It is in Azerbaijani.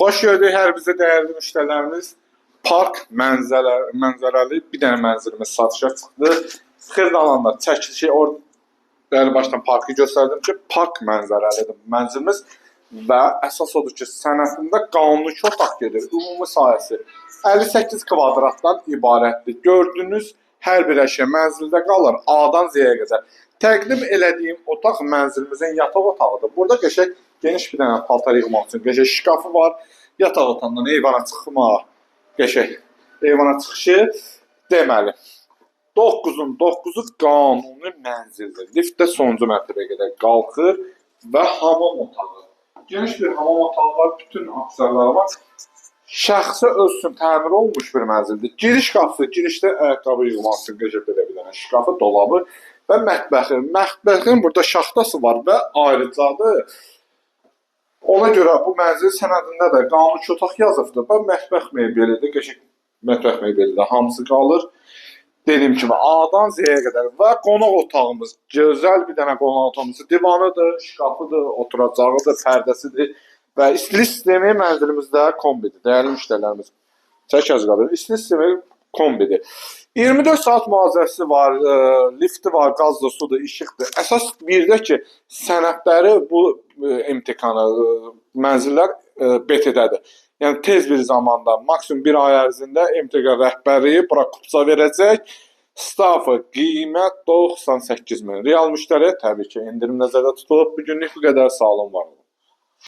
Xoş gördük hər bizə dəyərli müştərilərimiz. Park mənzərəli bir dənə mənzilimiz satışa çıxdı. Xırdalanda çəkilişi orada başdan parkı göstərdim ki, park mənzərəlidir mənzilimiz və əsas odur ki, sənədində qanuni otaq gedir. Ümumi sahəsi 58 kvadratdan ibarətdir. Gördüyünüz hər bir əşya mənzildə qalır A-dan Z-yə qədər. Təqdim elədiyim otaq mənzilimizin yataq otağıdır. Burada qəşəng geniş bir dənə paltar yığmaq üçün qəşəng şkafı var. Yataq otağından eyvana çıxmaq, qəşəng eyvana çıxışı deməli. 9-un 9-u qanuni mənzildir. Lift də sonuncu mərtəbəyə qədər qalxır və hamam otağı. Geniş bir hamam otağı var, bütün aksarları var. Şəxsi öz üçün təmir olmuş bir mənzildir. Giriş qapısı, girişdə ayaqqabı yığmaq üçün qəşəng belə bir dənə şkafı, dolabı və mətbəxi. Mətbəxin burada şaxtası var və ayrıcadır. Ona görə bu mənzil sənədində də qanuni otaq yazılıbdır. Və mətbəx mebelidir, qəşəng mətbəx mebelidir. Hamısı qalır. Dediyim kimi A-dan Z-yə qədər və qonaq otağımız, gözəl bir dənə qonaq otağımız, divanıdır, şkafıdır, oturacağıdır, pərdəsidir və istilik sistemi mənzilimizdə kombidir. Dəyərli müştərilərimiz, çək qalır. İstilik sistemi kombidir. 24 saat müalicəsi var, lifti var, qazdır, sudur, işıqdır. Əsas birdə ki, sənədləri bu imtikanı mənzillər BT-dədir. Yəni tez bir zamanda, maksimum bir ay ərzində MTQ rəhbərliyi bura kupça verəcək. Stafı qiymət 98 min. Real müştəriyə təbii ki, endirim nəzərdə tutulub. Bugünlük bu qədər, sağ olun, var olun.